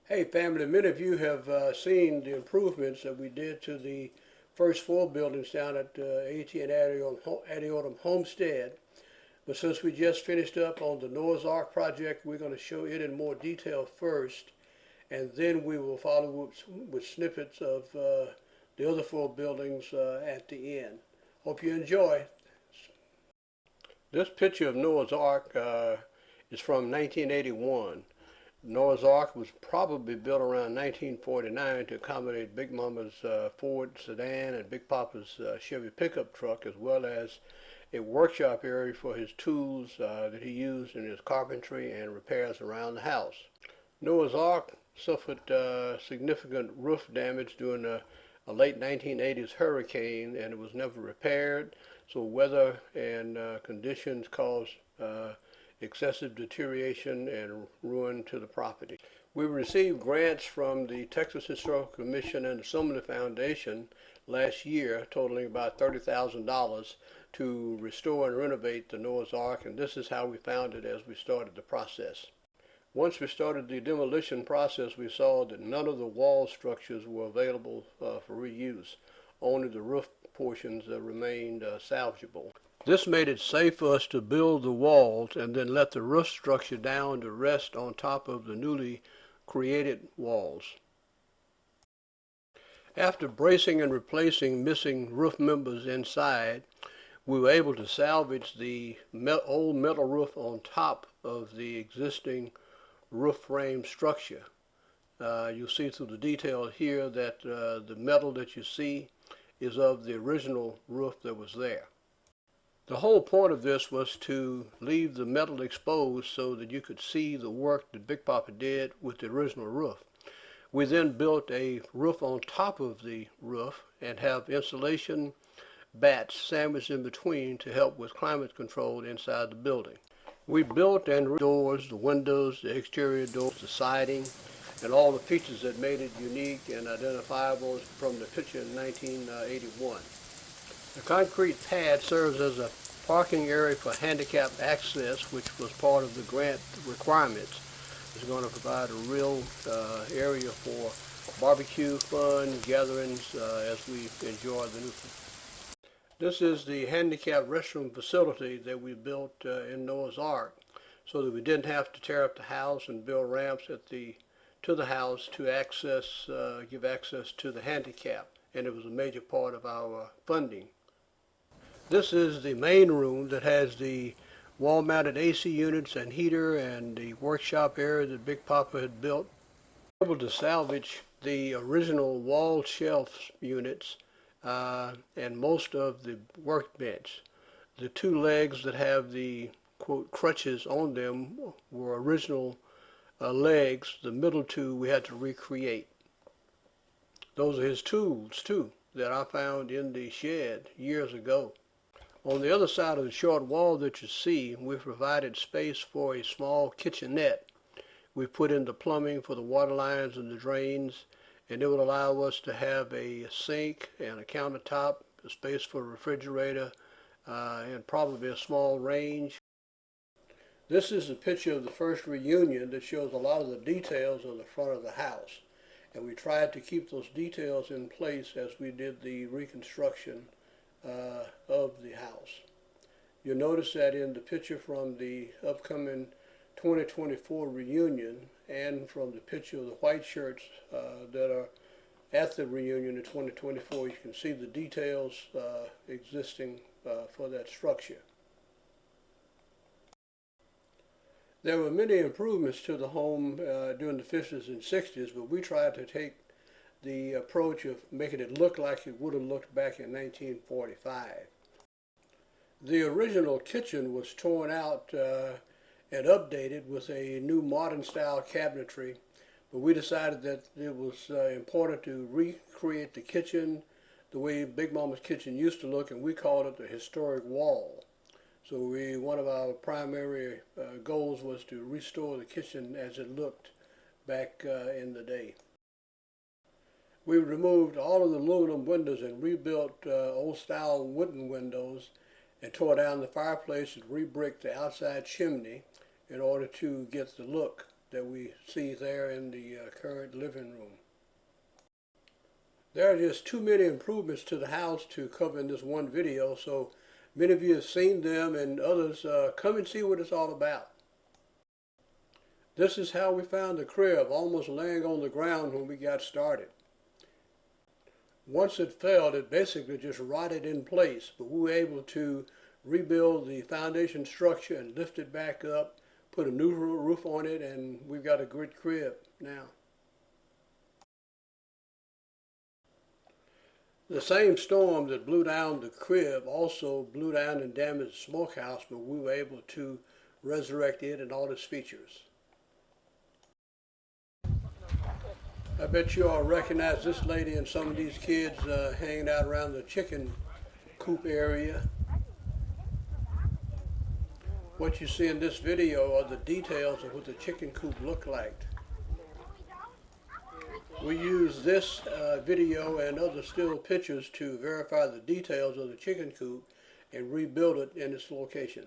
Hey family, many of you have seen the improvements that we did to the first four buildings down at AT and Adiotum Homestead. But since we just finished up on the Noah's Ark project, we're going to show it in more detail first, and then we will follow with snippets of the other four buildings at the end. Hope you enjoy. This picture of Noah's Ark is from 1981. Noah's Ark was probably built around 1949 to accommodate Big Mama's Ford sedan and Big Papa's Chevy pickup truck, as well as a workshop area for his tools that he used in his carpentry and repairs around the house. Noah's Ark suffered significant roof damage during a late 1980s hurricane, and it was never repaired. So weather and conditions caused excessive deterioration and ruin to the property. We received grants from the Texas Historical Commission and the Sumner Foundation last year, totaling about $30,000 to restore and renovate the Noah's Ark, and this is how we found it as we started the process. Once we started the demolition process, we saw that none of the wall structures were available for reuse. Only the roof portions remained salvageable. This made it safe for us to build the walls and then let the roof structure down to rest on top of the newly created walls. After bracing and replacing missing roof members inside, we were able to salvage the old metal roof on top of the existing roof frame structure. You'll see through the detail here that the metal that you see is of the original roof that was there. The whole point of this was to leave the metal exposed so that you could see the work that Big Papa did with the original roof. We then built a roof on top of the roof and have insulation bats sandwiched in between to help with climate control inside the building. We built and doors, the windows, the exterior doors, the siding, and all the features that made it unique and identifiable from the picture in 1981. The concrete pad serves as a parking area for handicap access, which was part of the grant requirements. It's going to provide a real area for barbecue, fun, gatherings as we enjoy the new. This is the handicap restroom facility that we built in Noah's Ark, so that we didn't have to tear up the house and build ramps to the house to give access to the handicap, and it was a major part of our funding. This is the main room that has the wall-mounted AC units and heater and the workshop area that Big Papa had built. We were able to salvage the original wall shelf units and most of the workbench. The two legs that have the quote crutches on them were original legs. The middle two we had to recreate. Those are his tools too that I found in the shed years ago. On the other side of the short wall that you see, we've provided space for a small kitchenette. We've put in the plumbing for the water lines and the drains, and it will allow us to have a sink and a countertop, a space for a refrigerator, and probably a small range. This is a picture of the first reunion that shows a lot of the details on the front of the house. And we tried to keep those details in place as we did the reconstruction of the house. You'll notice that in the picture from the upcoming 2024 reunion and from the picture of the white shirts that are at the reunion in 2024, you can see the details existing for that structure. There were many improvements to the home during the 50s and 60s, but we tried to take the approach of making it look like it would have looked back in 1945. The original kitchen was torn out and updated with a new modern style cabinetry, but we decided that it was important to recreate the kitchen the way Big Mama's kitchen used to look, and we called it the historic wall. So one of our primary goals was to restore the kitchen as it looked back in the day. We removed all of the aluminum windows and rebuilt old-style wooden windows and tore down the fireplace and re-bricked the outside chimney in order to get the look that we see there in the current living room. There are just too many improvements to the house to cover in this one video, so many of you have seen them, and others come and see what it's all about. This is how we found the crib, almost laying on the ground when we got started. Once it fell, it basically just rotted in place, but we were able to rebuild the foundation structure and lift it back up, put a new roof on it, and we've got a good crib now. The same storm that blew down the crib also blew down and damaged the smokehouse, but we were able to resurrect it and all its features. I bet you all recognize this lady and some of these kids hanging out around the chicken coop area. What you see in this video are the details of what the chicken coop looked like. We use this video and other still pictures to verify the details of the chicken coop and rebuild it in its location.